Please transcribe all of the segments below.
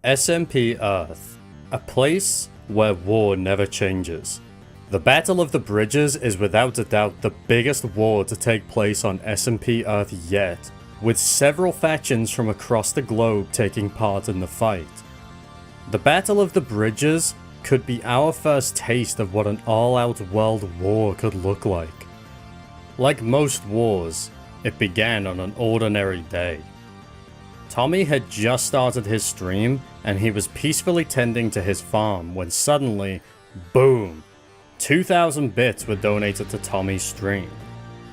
SMPEarth, a place where war never changes. The Battle of the Bridges is without a doubt the biggest war to take place on SMPEarth yet, with several factions from across the globe taking part in the fight. The Battle of the Bridges could be our first taste of what an all-out world war could look like. Like most wars, it began on an ordinary day. Tommy had just started his stream and he was peacefully tending to his farm when suddenly, boom, 2,000 bits were donated to Tommy's stream.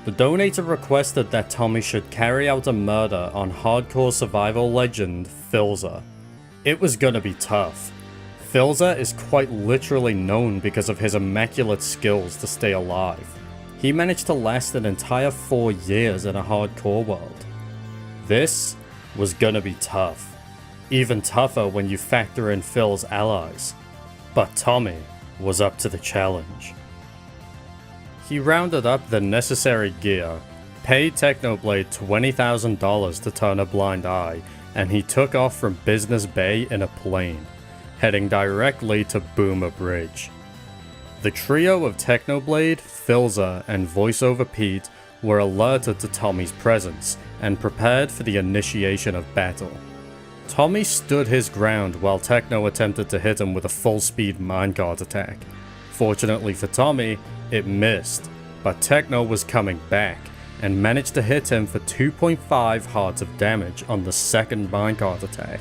The donator requested that Tommy should carry out a murder on hardcore survival legend Filza. It was gonna be tough. Filza is quite literally known because of his immaculate skills to stay alive. He managed to last an entire 4 years in a hardcore world. This was gonna be tough. Even tougher when you factor in Phil's allies. But Tommy was up to the challenge. He rounded up the necessary gear, paid Technoblade $20,000 to turn a blind eye, and he took off from Business Bay in a plane, heading directly to Boomer Bridge. The trio of Technoblade, Filza, and VoiceOver Pete were alerted to Tommy's presence and prepared for the initiation of battle. Tommy stood his ground while Techno attempted to hit him with a full-speed minecart attack. Fortunately for Tommy, it missed, but Techno was coming back and managed to hit him for 2.5 hearts of damage on the second minecart attack.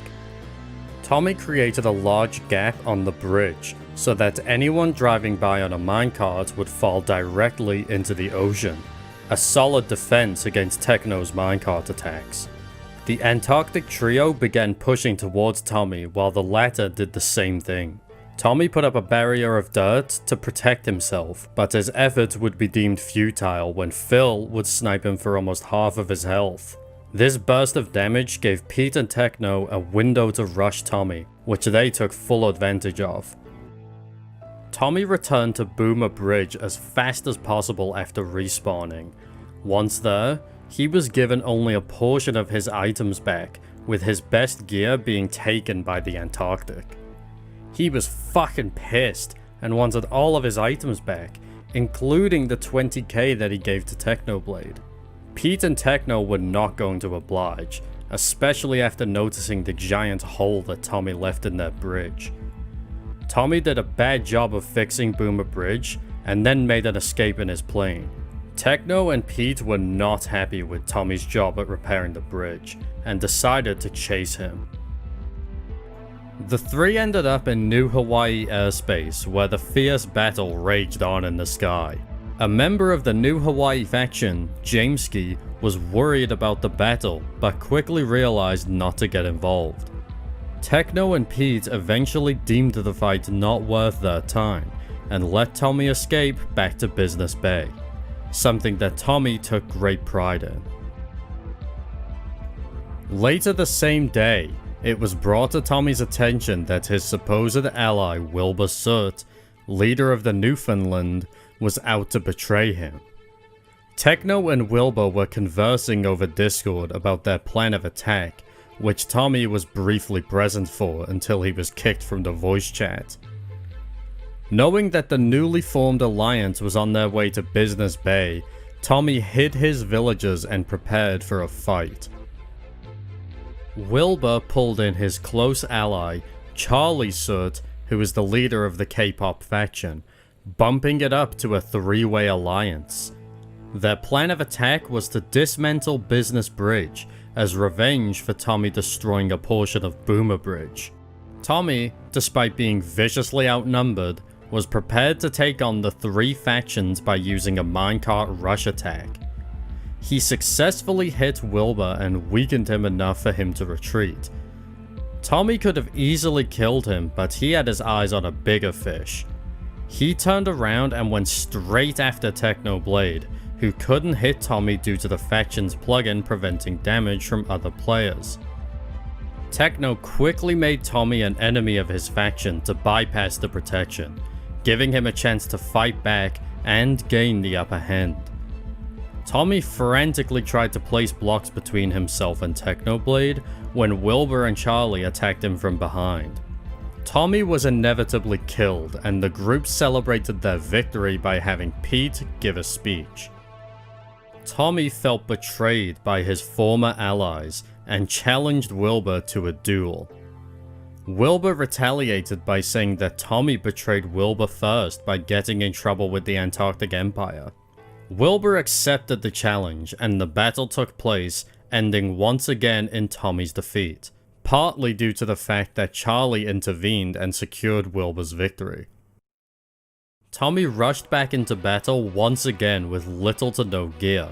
Tommy created a large gap on the bridge so that anyone driving by on a minecart would fall directly into the ocean, a solid defense against Techno's minecart attacks. The Antarctic trio began pushing towards Tommy while the latter did the same thing. Tommy put up a barrier of dirt to protect himself, but his efforts would be deemed futile when Phil would snipe him for almost half of his health. This burst of damage gave Pete and Techno a window to rush Tommy, which they took full advantage of. Tommy returned to Boomer Bridge as fast as possible after respawning. Once there, he was given only a portion of his items back, with his best gear being taken by the Antarctic. He was fucking pissed and wanted all of his items back, including the 20k that he gave to Technoblade. Pete and Techno were not going to oblige, especially after noticing the giant hole that Tommy left in that bridge. Tommy did a bad job of fixing Boomer Bridge and then made an escape in his plane. Techno and Pete were not happy with Tommy's job at repairing the bridge and decided to chase him. The three ended up in New Hawaii airspace where the fierce battle raged on in the sky. A member of the New Hawaii faction, Jameski, was worried about the battle but quickly realized not to get involved. Techno and Pete eventually deemed the fight not worth their time and let Tommy escape back to Business Bay, something that Tommy took great pride in. Later the same day, it was brought to Tommy's attention that his supposed ally Wilbur Soot, leader of the Newfoundland, was out to betray him. Techno and Wilbur were conversing over Discord about their plan of attack, which Tommy was briefly present for until he was kicked from the voice chat. Knowing that the newly formed alliance was on their way to Business Bay, Tommy hid his villagers and prepared for a fight. Wilbur pulled in his close ally, Charlie Soot, who is the leader of the K-pop faction, bumping it up to a three-way alliance. Their plan of attack was to dismantle Business Bridge as revenge for Tommy destroying a portion of Boomer Bridge. Tommy, despite being viciously outnumbered, was prepared to take on the three factions by using a minecart rush attack. He successfully hit Wilbur and weakened him enough for him to retreat. Tommy could have easily killed him, but he had his eyes on a bigger fish. He turned around and went straight after Technoblade, who couldn't hit Tommy due to the faction's plugin preventing damage from other players. Techno quickly made Tommy an enemy of his faction to bypass the protection, giving him a chance to fight back and gain the upper hand. Tommy frantically tried to place blocks between himself and Technoblade when Wilbur and Charlie attacked him from behind. Tommy was inevitably killed, and the group celebrated their victory by having Pete give a speech. Tommy felt betrayed by his former allies and challenged Wilbur to a duel. Wilbur retaliated by saying that Tommy betrayed Wilbur first by getting in trouble with the Antarctic Empire. Wilbur accepted the challenge, and the battle took place, ending once again in Tommy's defeat, partly due to the fact that Charlie intervened and secured Wilbur's victory. Tommy rushed back into battle once again with little to no gear.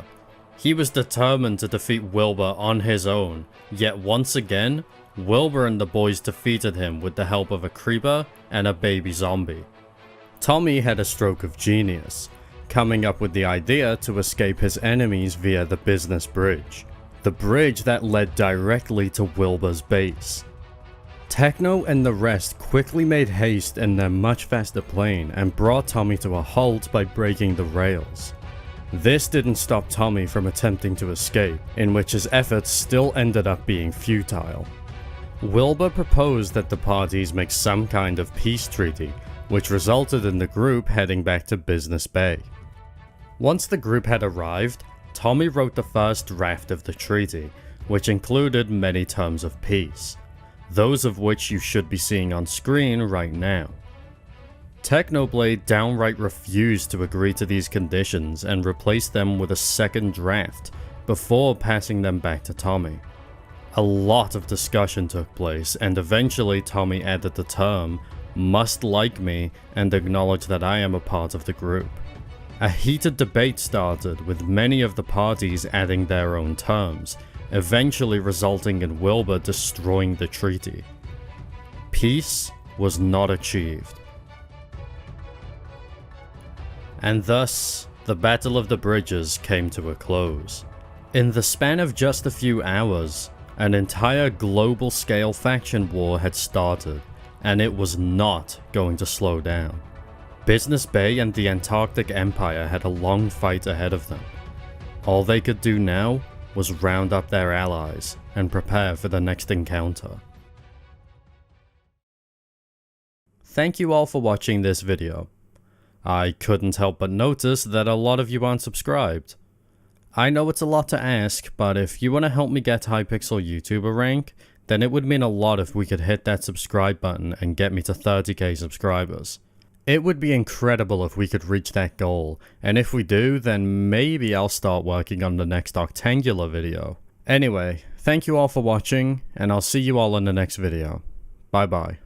He was determined to defeat Wilbur on his own, yet once again, Wilbur and the boys defeated him with the help of a creeper and a baby zombie. Tommy had a stroke of genius, coming up with the idea to escape his enemies via the business bridge, the bridge that led directly to Wilbur's base. Techno and the rest quickly made haste in their much faster plane and brought Tommy to a halt by breaking the rails. This didn't stop Tommy from attempting to escape, in which his efforts still ended up being futile. Wilbur proposed that the parties make some kind of peace treaty, which resulted in the group heading back to Business Bay. Once the group had arrived, Tommy wrote the first draft of the treaty, which included many terms of peace, those of which you should be seeing on screen right now. Technoblade downright refused to agree to these conditions and replaced them with a second draft before passing them back to Tommy. A lot of discussion took place, and eventually Tommy added the term, "must like me," and acknowledged that I am a part of the group. A heated debate started, with many of the parties adding their own terms, eventually resulting in Wilbur destroying the treaty. Peace was not achieved. And thus, the Battle of the Bridges came to a close. In the span of just a few hours, an entire global-scale faction war had started, and it was not going to slow down. Business Bay and the Antarctic Empire had a long fight ahead of them. All they could do now was round up their allies and prepare for the next encounter. Thank you all for watching this video. I couldn't help but notice that a lot of you aren't subscribed. I know it's a lot to ask, but if you want to help me get Hypixel YouTuber rank, then it would mean a lot if we could hit that subscribe button and get me to 30k subscribers. It would be incredible if we could reach that goal, and if we do, then maybe I'll start working on the next Octangular video. Anyway, thank you all for watching, and I'll see you all in the next video. Bye bye.